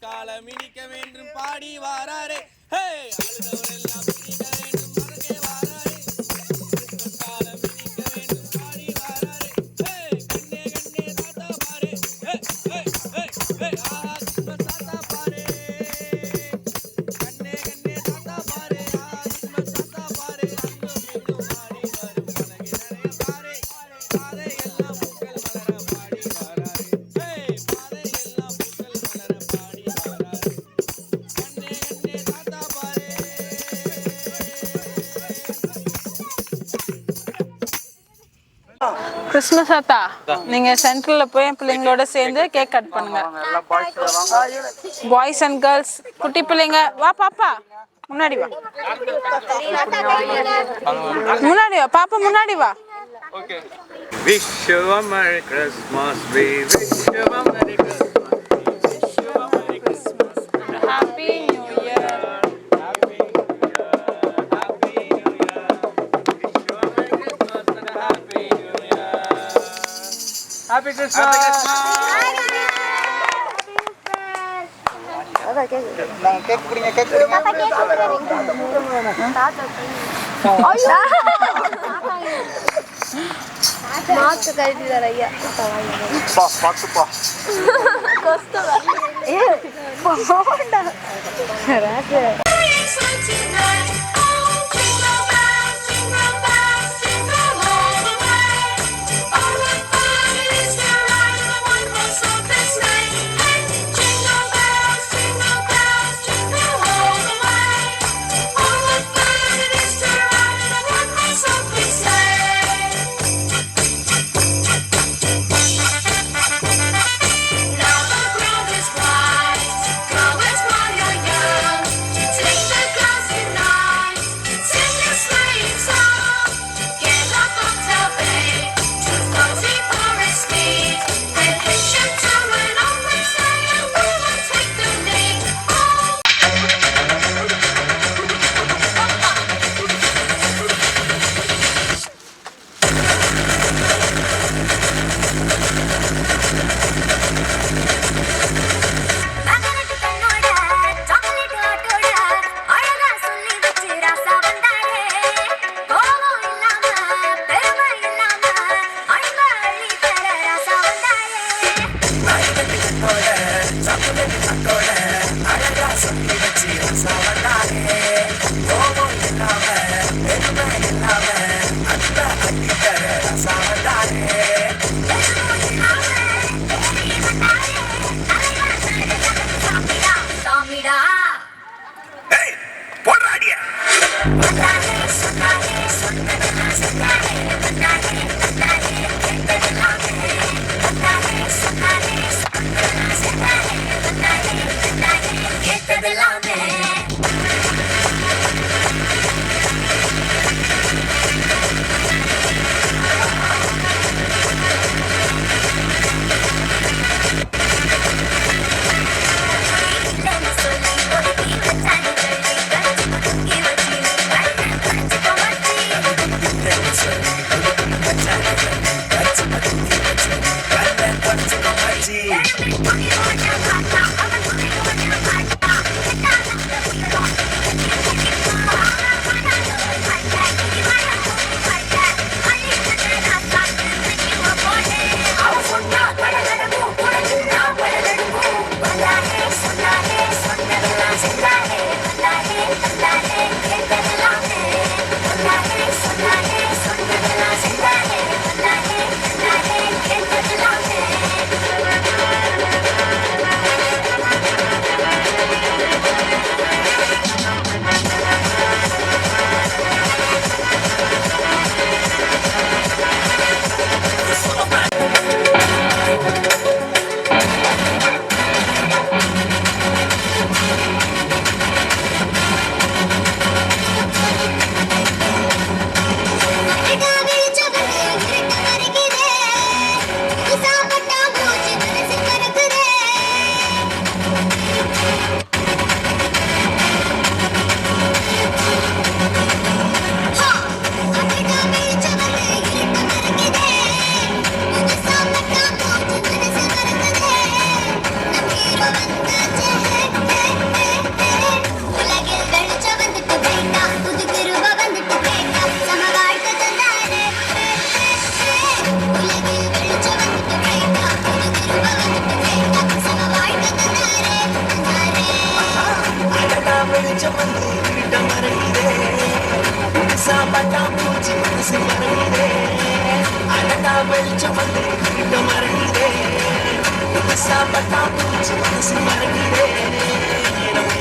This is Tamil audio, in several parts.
காலம் இனிக்க வேண்டும் பாடி வாராரே ஹே அழுதவரெல்லாம் இனிக்க வேண்டும் மறக்கே வாராரே கிறிஸ்துமஸ் காலம் இனிக்க வேண்டும் பாடி வாராரே ஹே கண்ணே கண்ணே தாத்தா பாரே ஹே ஹே ஹே ஹே ஆஹா கிறிஸ்துமஸ் தாத்தா பாரே கண்ணே கண்ணே தாத்தா பாரே ஆஹா கிறிஸ்துமஸ் தாத்தா பாரே அங்கும் இங்கும் ஆடி வரும் பலகை நிறைய பாரே பாதை எல்லாம் பூக்கள் மலர பாடி வாராரே ஹே பாதை எல்லாம் பூக்கள் மலர பாடி வாராரே கண்ணே கண்ணே தாத்தா பாரே. கிறிஸ்மஸ் தாத்தா நீங்க சென்டர்ல போய் பிள்ளைங்களோட சேர்ந்து கேக் கட் பண்ணுங்க. பாய்ஸ் அண்ட் கேர்ள்ஸ் குட்டி பிள்ளைங்க வா பாப்பா முன்னாடி வா முன்னாடி வா பாப்பா முன்னாடி வா. Okay. Wish you a Merry Christmas. We wish you a Merry Christmas. Wish you a Merry Christmas. Happy new year. Happy New Year. Happy New Year. Wish you a Merry Christmas and a Happy New Year. Happy Christmas. Happy Christmas. Cake குடிங்க கேக் குடிங்க. மாத்து கழட்டி தர ஐயா பாத்துப்பா கஷ்டம் ஏ போடா ராஜே Tonight, வெளிச்சம் வந்து இங்க மறக்குதே கஷ்டப்பட்டா பூச்சி மனசு மறக்குதே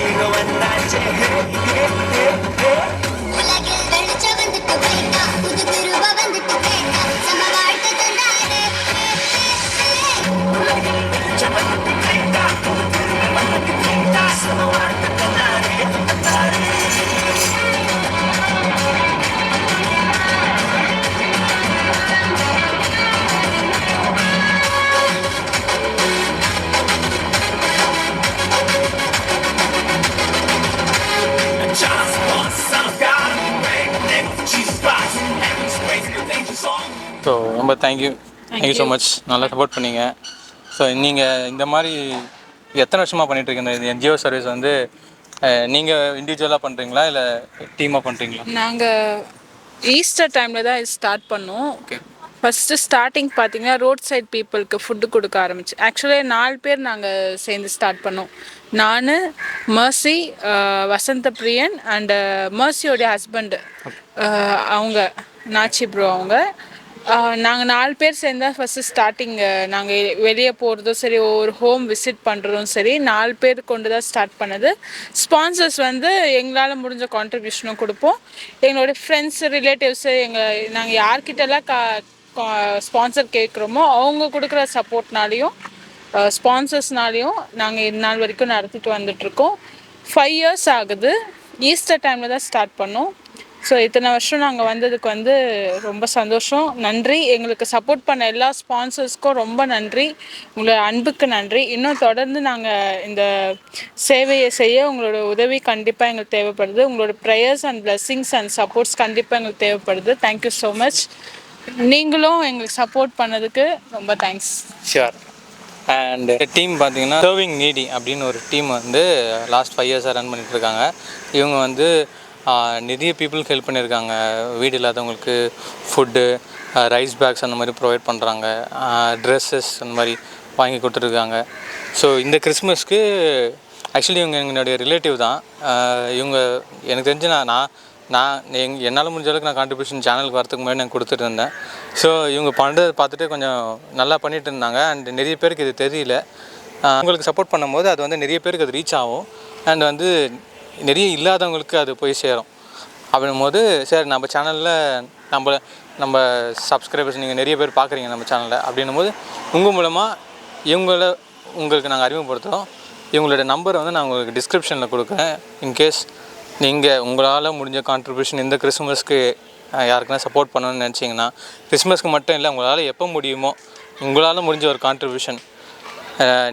இங்க வந்தாச்சே உலகில் வெளிச்சம் வந்துட்டு போயிட்டா புது திருவ வந்துட்டு கேட்டா நம்ம வாழ்க்கை தந்தாரே உலகில் வெளிச்சம் வந்து கைட்டா வந்து கைட்டா சம வாழ்க்கை தந்தாரே தந்தாரே just one son of God, name of Jesus Christ, heaven's praise with angels song. So ரொம்ப தேங்க்யூ ஸோ மச் நல்லா சப்போர்ட் பண்ணீங்க. ஸோ நீங்கள் இந்த மாதிரி எத்தனை வருஷமாக பண்ணிகிட்ருக்கீங்க இந்த என்ஜிஓ சர்வீஸ் வந்து நீங்கள் இண்டிவிஜுவலாக பண்ணுறீங்களா இல்லை டீமாக பண்ணுறீங்களா? நாங்கள் ஈஸ்டர் டைமில் தான் இது ஸ்டார்ட் பண்ணோம். ஓகே. ஃபஸ்ட்டு ஸ்டார்டிங் பார்த்தீங்கன்னா ரோட் சைட் பீப்புளுக்கு ஃபுட்டு கொடுக்க ஆரம்பிச்சு. ஆக்சுவலி 4 பேர் நாங்கள் சேர்ந்து ஸ்டார்ட் பண்ணோம். நான், mercy, Vasantha Priyan and மர்சியோடைய husband அவங்க நாச்சி ப்ரோ அவங்க. நாங்கள் 4 பேர் சேர்ந்தா ஃபஸ்ட்டு ஸ்டார்டிங் நாங்கள் வெளியே போகிறதும் சரி ஒரு ஹோம் விசிட் பண்ணுறதும் சரி 4 பேர் கொண்டு தான் ஸ்டார்ட் பண்ணது. ஸ்பான்சர்ஸ் வந்து எங்களால் முடிஞ்ச கான்ட்ரிபியூஷனும் கொடுப்போம். எங்களோட ஃப்ரெண்ட்ஸ் ரிலேட்டிவ்ஸு நாங்கள் யார்கிட்டலாம் ஸ்பான்சர் கேட்குறோமோ அவங்க கொடுக்குற சப்போர்ட்னாலையும் ஸ்பான்சர்ஸ்னாலையும் நாங்கள் இது நாள் வரைக்கும் நடத்திட்டு வந்துட்ருக்கோம். 5 இயர்ஸ் ஆகுது. ஈஸ்டர் டைமில் தான் ஸ்டார்ட் பண்ணோம். ஸோ இத்தனை வருஷம் நாங்கள் வந்ததுக்கு வந்து ரொம்ப சந்தோஷம். நன்றி. எங்களுக்கு சப்போர்ட் பண்ண எல்லா ஸ்பான்சர்ஸ்க்கும் ரொம்ப நன்றி. உங்களோட அன்புக்கு நன்றி. இன்னும் தொடர்ந்து நாங்கள் இந்த சேவையை செய்ய உங்களோட உதவி கண்டிப்பாக எங்களுக்கு தேவைப்படுது. உங்களோட prayers and blessings and supports கண்டிப்பாக எங்களுக்கு தேவைப்படுது. Thank you so much. நீங்களும் எங்களுக்கு சப்போர்ட் பண்ணதுக்கு ரொம்ப தேங்க்ஸ். ஷியோர். அண்ட் டீம் பார்த்தீங்கன்னா சர்விங் நீடி அப்படின்னு ஒரு டீம் வந்து லாஸ்ட் 5 இயர்ஸாக ரன் பண்ணிகிட்ருக்காங்க. இவங்க வந்து நிறைய பீப்புளுக்கு ஹெல்ப் பண்ணியிருக்காங்க. வீடு இல்லாதவங்களுக்கு ஃபுட்டு, ரைஸ் பேக்ஸ் அந்த மாதிரி ப்ரொவைட் பண்ணுறாங்க. ட்ரெஸ்ஸஸ் அந்த மாதிரி வாங்கி கொடுத்துருக்காங்க. ஸோ இந்த கிறிஸ்மஸ்க்கு ஆக்சுவலி இவங்க என்னுடைய ரிலேட்டிவ் தான். இவங்க எனக்கு தெரிஞ்சு என்னால் முடிஞ்ச அளவுக்கு நான் கான்ட்ரிபியூஷன் சேனலுக்கு வரதுக்கு முன்னாடி நான் கொடுத்துட்டு இருந்தேன். ஸோ இவங்க பண்ணுறதை பார்த்துட்டு கொஞ்சம் நல்லா பண்ணிகிட்டு இருந்தாங்க. அண்ட் நிறைய பேருக்கு இது தெரியல. உங்களுக்கு சப்போர்ட் பண்ணும்போது அது வந்து நிறைய பேருக்கு அது ரீச் ஆகும். அண்ட் வந்து நிறைய இல்லாதவங்களுக்கு அது போய் சேரும். அப்படின்னும் போது சரி நம்ம சேனலில் நம்ம சப்ஸ்கிரைபர்ஸ் நீங்கள் நிறைய பேர் பார்க்குறீங்க நம்ம சேனலில். அப்படின்னும் போது உங்கள் மூலமாக உங்களுக்கு நாங்கள் அறிமுகப்படுத்துகிறோம். இவங்களோட நம்பரை வந்து நான் உங்களுக்கு டிஸ்கிரிப்ஷனில் கொடுக்குறேன். இன்கேஸ் நீங்கள் உங்களால் முடிஞ்ச கான்ட்ரிபியூஷன் இந்த கிறிஸ்மஸ்க்கு யாருக்குன்னா சப்போர்ட் பண்ணணும்னு நினச்சிங்கன்னா, கிறிஸ்மஸ்க்கு மட்டும் இல்லை உங்களால் எப்போ முடியுமோ உங்களால் முடிஞ்ச ஒரு கான்ட்ரிபியூஷன்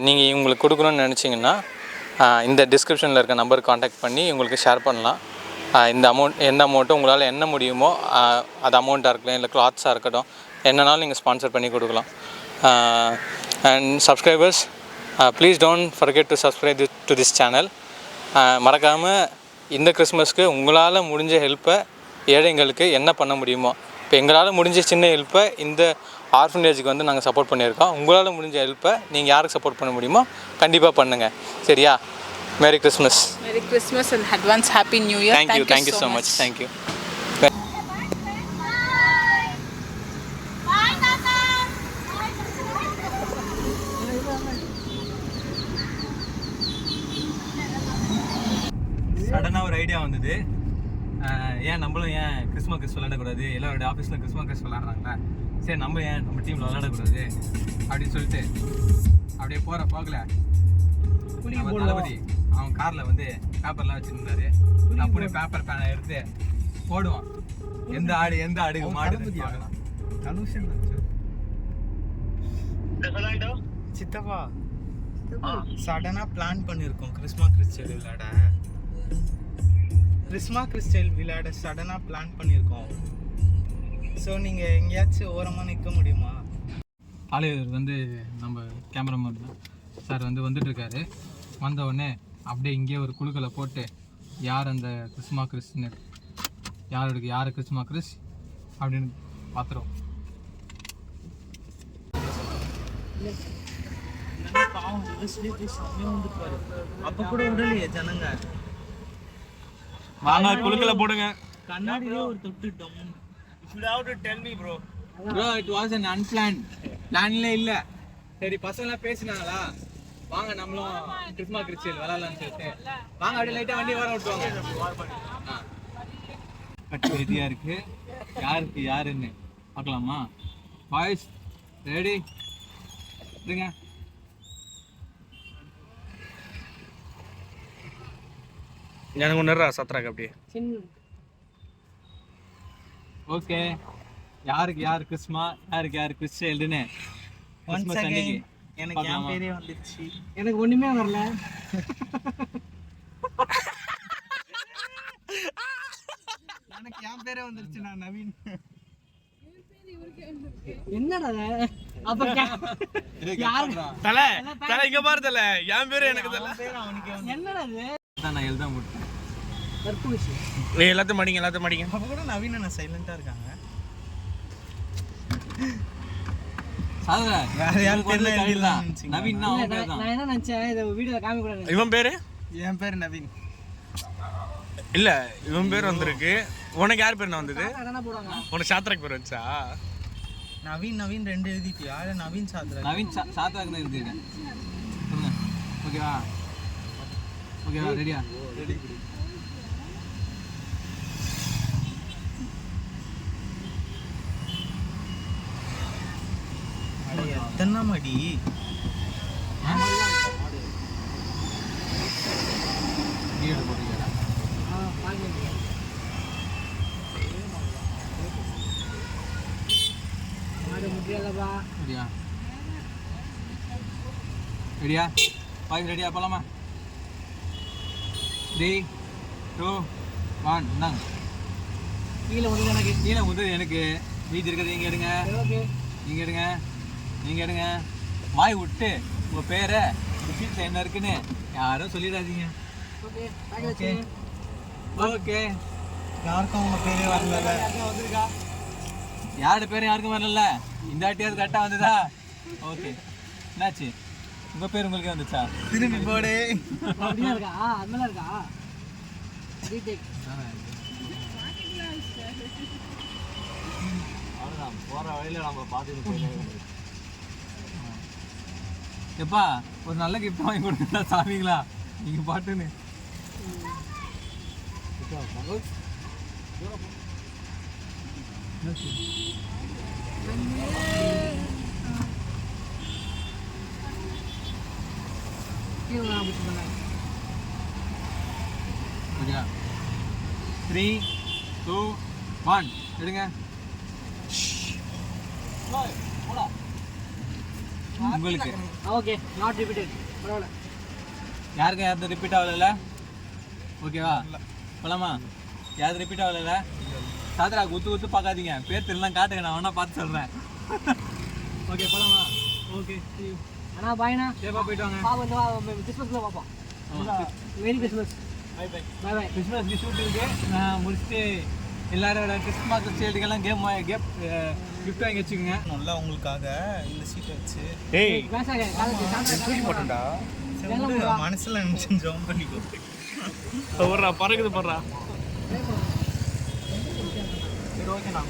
நீங்கள் இவங்களுக்கு கொடுக்கணும்னு நினச்சிங்கன்னா இந்த டிஸ்கிரிப்ஷனில் இருக்க நம்பருக்கு காண்டாக்ட் பண்ணி உங்களுக்கு ஷேர் பண்ணலாம். இந்த எந்த அமௌண்ட்டும் உங்களால் என்ன முடியுமோ அது அமௌண்ட்டாக இருக்கலாம், இல்லை கிளாத்ஸாக இருக்கட்டும், என்னன்னாலும் நீங்கள் ஸ்பான்சர் பண்ணி கொடுக்கலாம். And subscribers please don't forget to subscribe to this channel. மறக்காமல் இந்த கிறிஸ்மஸ்க்கு உங்களால் முடிஞ்ச ஹெல்ப்பை ஏழைங்களுக்கு என்ன பண்ண முடியுமோ, இப்போ எங்களால் முடிஞ்ச சின்ன ஹெல்ப்பை இந்த ஆர்ஃபனேஜுக்கு வந்து நாங்கள் சப்போர்ட் பண்ணியிருக்கோம். உங்களால் முடிஞ்ச ஹெல்ப்பை நீங்கள் யாருக்கு சப்போர்ட் பண்ண முடியுமோ கண்டிப்பாக பண்ணுங்கள். சரியா? Merry Christmas. Merry Christmas and advance happy new year. Thank you so much. Thank you. சடனாக ஒரு ஐடியா வந்தது. ஏன் நம்மளும் கிறிஸ்மஸ் விளையாடக்கூடாது, எல்லாரோட ஆஃபீஸில் கிறிஸ்மஸ் விளையாடுறாங்களா, சரி நம்ம நம்ம டீமில் விளையாடக்கூடாது அப்படின்னு சொல்லிட்டு அப்படியே போகிற போகல தளபதி அவன் காரில் வந்து பேப்பர்லாம் வச்சுருந்தாரு. அப்படியே பேப்பர் பேனை எடுத்து போடுவான். எந்த ஆடுக்கு மாடு சித்தப்பா சடனாக பிளான் பண்ணியிருக்கோம் கிறிஸ்மஸ் விளையாட சடனாக பிளான் பண்ணியிருக்கோம். ஸோ நீங்கள் எங்கேயாச்சும் ஓரமாக நிற்க முடியுமா? ஆலயர் வந்து நம்ம கேமராமேன் சார் வந்துட்டுருக்காரு. வந்த உடனே அப்படியே இங்கே ஒரு குழுக்களை போட்டு யார் அந்த கிறிஸ்துன்னு யார் கிறிஸ் அப்படின்னு பார்த்துருவோம். அப்போ கூட உடலையே ஜனங்க வாங்க குழுக்களை போடுங்க. கண்ணாடியிலே ஒரு தொட்டு You should have to tell me, bro. Bro it was an unplanned பிளான்ல இல்ல. சரி பசங்களாம் பேசினாங்களா வாங்க நம்மளும் கிறிஸ்மஸ் கிறிஸ்டியல் விளாட்லான்னு சொல்லிட்டு வாங்க அப்படியே லைட்டாக வண்டி வர விட்டுவாங்க. கட்டு ரெடியாக இருக்கு, யாருக்கு யாருன்னு பார்க்கலாமா? பாய்ஸ் ரெடி இருங்க. எனக்கு ஒன்று சத்ராக்கு அப்படியே. ஓகே, யாருக்கு யார் கிறிஸ்மா யாருக்கு யார் கிறிஸ்டியல்னு கிறிஸ்மஸ் அன்னைக்கு எனக்கு என் பேரே வந்துருச்சு. எனக்கு ஒண்ணுமே வரல. எனக்கு என் பேரே வந்துருச்சு. நான் நவீன். என்னடா அப்ப தலை தலை இங்க பாரு தலை, என் பேரு எனக்கு தலை. என்னடா இது? நான் எழுத முடியும். எல்லாத்தையும் மாடிங்க, எல்லாத்தையும் மாடிங்க. அப்ப கூட நவீன் நான் சைலண்டா இருக்காங்க. வேற யாரும் தெரியல. நவீன் தான் அவன் பேர் தான். நான் என்ன நினைச்சேன், இத வீடியோல காமிக்க கூடாது. இவன் பேரு? என் பேரு நவீன். இல்ல இவன் பேர் வந்திருக்கு. உனக்கு யார் பேர் வந்தது? அதானே போடுவாங்க. உனக்கு சாத்ராக் பேர் வச்சா? நவீன் நவீன் ரெண்டு எழுதிட்டியா? நவீன் சாத்ராக். நவீன் சாத்ராக் தான் எழுதிருக்கேன். ஓகேவா? ஓகேவா? ரெடியா? ரெடி. எத்தனை மடி? ரெடியா? ரெடியா? பாய்ஸ் ரெடியா? போலாமா? 3 2 1 இந்தாங்க. கீழே வந்து எனக்கு கீழே முதல் எனக்கு மீதி இருக்கிறது நீங்கள் எடுங்க. ஓகே, நீங்கள் எடுங்க, நீங்கள் எடுங்க. வாய் விட்டு உங்கள் பேரை சீட்டில் என்ன இருக்குன்னு யாரும் சொல்லிடாதீங்க. ஓகே. Okay okay. யாருக்கும் உங்க பேரே வரல. வந்திருக்கா? யாரோட பேரும் யாருக்கும் வரல. இந்த வாட்டியாவது கரெக்டாக வந்ததா? ஓகே. என்னாச்சு உங்கள் பேர் உங்களுக்கே வந்துச்சா? திரும்பி போடு. அப்படியே இருக்கா? அதெல்லாம் இருக்கா? ரீடேக். அவ்வளோதான், போகிற வழியில் நம்ம பார்த்துட்டு எப்பா ஒரு நல்ல கிஃப்ட் வாங்கி கொடுத்தா சாமிங்களா நீங்கள் பாட்டுன்னு. கீழே நான் புஷ் பண்ணேன். ஓகே 3 2 1 எடுங்க. உங்களுக்கு ஓகே, நாட் ரிப்பீட்டட். பரவாயில்ல. யாருக்கும் யாரும் ரிப்பீட் ஆகல? ஓகேவா? போலாமா? யாரும் ரிப்பீட் ஆகல? சாத்ரா குத்து குத்து பார்க்காதீங்க, பேர் தெரியலாம் காட்டுங்க, நான் வேணா பார்த்து சொல்கிறேன். ஓகே போலாமா? ஓகே அண்ணா பாய்ண்ணா. சேஃபாக போயிட்டு வாங்க. பாப்போம், இந்த கிறிஸ்மஸில் பார்ப்போம். Very Christmas. Bye bye. Bye bye. கிறிஸ்மஸ்க்கு ஷூட் இருக்கு, நான் முடிச்சுட்டு எல்லாரோட கிறிஸ்மஸ் சேல்டுக்கெல்லாம் கிஃப்ட் வாங்கி வச்சுக்கோங்க. நல்லா உங்களுக்காக இந்த சீட்டை வச்சு. பேசாங்க. தூக்கி போட்டா மனசுல நினைச்சு ஜாம் பண்ணிக்கோ. போடுறா பறக்குது போடுறா. சரி ஓகே நான்